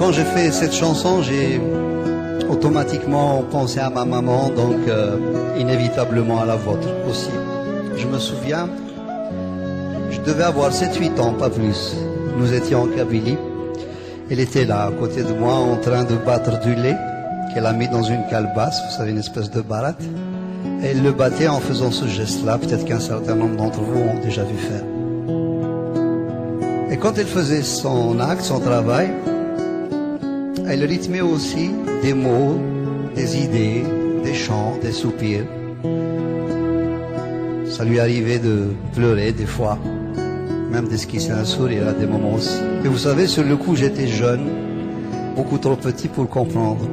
quand j'ai fait cette chanson, j'ai automatiquement pensé à ma maman, donc inévitablement à la vôtre aussi. Je me souviens, je devais avoir 7-8 ans, pas plus. Nous étions en Kabylie. Elle était là, à côté de moi, en train de battre du lait qu'elle a mis dans une calebasse, vous savez, une espèce de baratte. Et elle le battait en faisant ce geste-là, peut-être qu'un certain nombre d'entre vous ont déjà vu faire. Et quand elle faisait son acte, son travail, elle rythmait aussi des mots, des idées, des chants, des soupirs. Ça lui arrivait de pleurer des fois, même d'esquisser un sourire à des moments aussi. Et vous savez, sur le coup, j'étais jeune, beaucoup trop petit pour comprendre.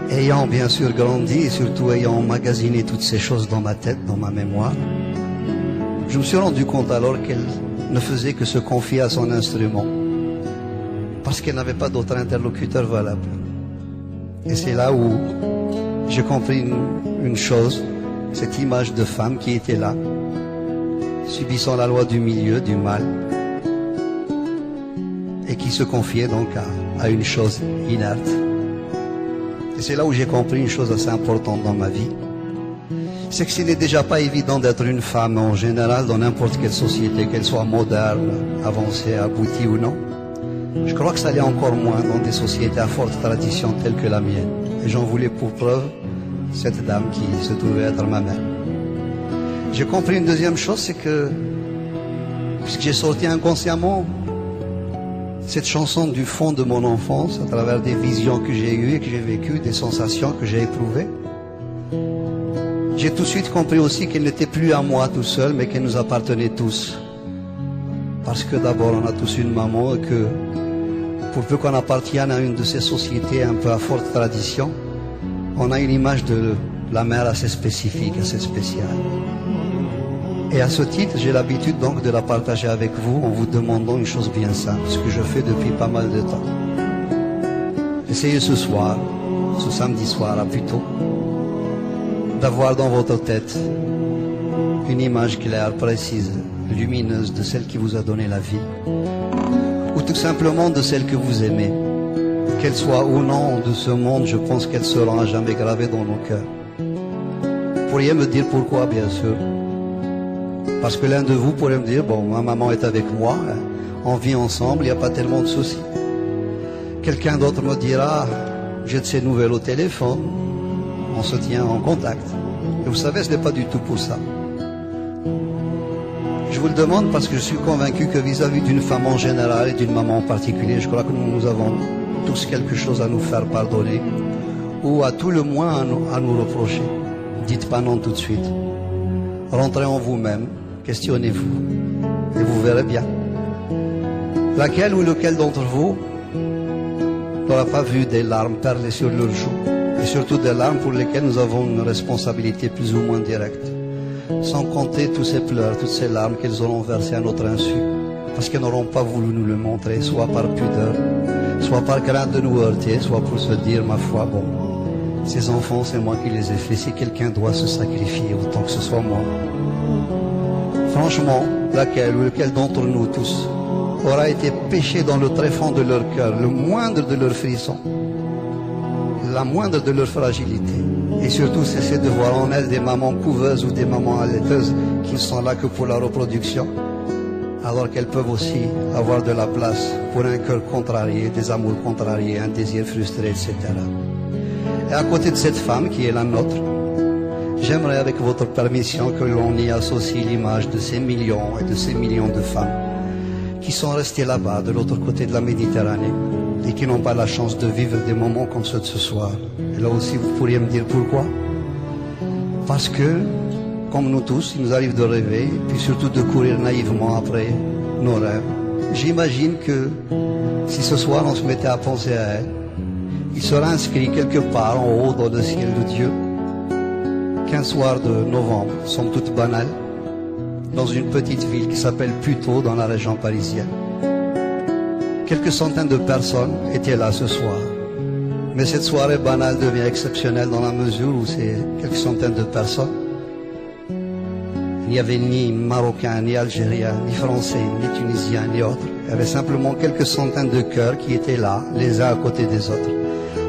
Ayant bien sûr grandi et surtout ayant emmagasiné toutes ces choses dans ma tête, dans ma mémoire, je me suis rendu compte alors qu'elle ne faisait que se confier à son instrument, parce qu'elle n'avait pas d'autre interlocuteur valable. Et c'est là où j'ai compris une chose, cette image de femme qui était là, subissant la loi du milieu, du mal, et qui se confiait donc à une chose inerte. Et c'est là où j'ai compris une chose assez importante dans ma vie, c'est que ce n'est déjà pas évident d'être une femme en général dans n'importe quelle société, qu'elle soit moderne, avancée, aboutie ou non. Je crois que ça l'est encore moins dans des sociétés à forte tradition telles que la mienne. Et j'en voulais pour preuve cette dame qui se trouvait être ma mère. J'ai compris une deuxième chose, c'est que, puisque j'ai sorti inconsciemment cette chanson du fond de mon enfance, à travers des visions que j'ai eues et que j'ai vécues, des sensations que j'ai éprouvées, j'ai tout de suite compris aussi qu'elle n'était plus à moi tout seul, mais qu'elle nous appartenait tous. Parce que d'abord, on a tous une maman et que, pour peu qu'on appartienne à une de ces sociétés un peu à forte tradition, on a une image de la mère assez spécifique, assez spéciale. Et à ce titre, j'ai l'habitude donc de la partager avec vous en vous demandant une chose bien simple, ce que je fais depuis pas mal de temps. Essayez ce soir, ce samedi soir plutôt, d'avoir dans votre tête une image claire, précise, lumineuse de celle qui vous a donné la vie, ou tout simplement de celle que vous aimez. Qu'elle soit ou non de ce monde, je pense qu'elle sera à jamais gravée dans nos cœurs. Vous pourriez me dire pourquoi, bien sûr. Parce que l'un de vous pourrait me dire, bon, ma maman est avec moi, on vit ensemble, il n'y a pas tellement de soucis. Quelqu'un d'autre me dira, j'ai de ces nouvelles au téléphone, on se tient en contact. Et vous savez, ce n'est pas du tout pour ça. Je vous le demande parce que je suis convaincu que vis-à-vis d'une femme en général et d'une maman en particulier, je crois que nous avons tous quelque chose à nous faire pardonner ou à tout le moins à nous reprocher. Dites pas non tout de suite. Rentrez en vous-même, questionnez-vous et vous verrez bien. Laquelle ou lequel d'entre vous n'aura pas vu des larmes perler sur leurs joues et surtout des larmes pour lesquelles nous avons une responsabilité plus ou moins directe, sans compter tous ces pleurs, toutes ces larmes qu'elles auront versées à notre insu, parce qu'elles n'auront pas voulu nous le montrer, soit par pudeur, soit par crainte de nous heurter, soit pour se dire, ma foi, bon, ces enfants, c'est moi qui les ai faits, si quelqu'un doit se sacrifier, autant que ce soit moi. Franchement, laquelle ou lequel d'entre nous tous aura été péché dans le tréfonds de leur cœur, le moindre de leurs frissons, la moindre de leur fragilité, et surtout cesser de voir en elles des mamans couveuses ou des mamans allaiteuses qui ne sont là que pour la reproduction, alors qu'elles peuvent aussi avoir de la place pour un cœur contrarié, des amours contrariés, un désir frustré, etc. Et à côté de cette femme qui est la nôtre, j'aimerais avec votre permission que l'on y associe l'image de ces millions et de ces millions de femmes qui sont restées là-bas, de l'autre côté de la Méditerranée, et qui n'ont pas la chance de vivre des moments comme ceux de ce soir. Et là aussi, vous pourriez me dire pourquoi. Parce que, comme nous tous, il nous arrive de rêver, et puis surtout de courir naïvement après nos rêves. J'imagine que si ce soir on se mettait à penser à elle, il sera inscrit quelque part en haut dans le ciel de Dieu qu'un soir de novembre, somme toute banale, dans une petite ville qui s'appelle Puteaux, dans la région parisienne. Quelques centaines de personnes étaient là ce soir. Mais cette soirée banale devient exceptionnelle dans la mesure où c'est quelques centaines de personnes. Il n'y avait ni Marocains, ni Algériens, ni Français, ni Tunisiens, ni autres. Il y avait simplement quelques centaines de cœurs qui étaient là, les uns à côté des autres,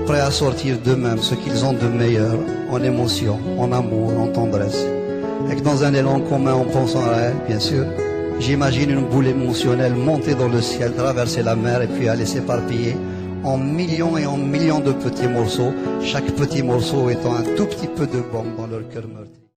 prêts à sortir d'eux-mêmes ce qu'ils ont de meilleur en émotion, en amour, en tendresse. Et que dans un élan commun en pensant à elle, bien sûr, j'imagine une boule émotionnelle monter dans le ciel, traverser la mer et puis aller s'éparpiller en millions et en millions de petits morceaux, chaque petit morceau étant un tout petit peu de bombe dans leur cœur meurtri.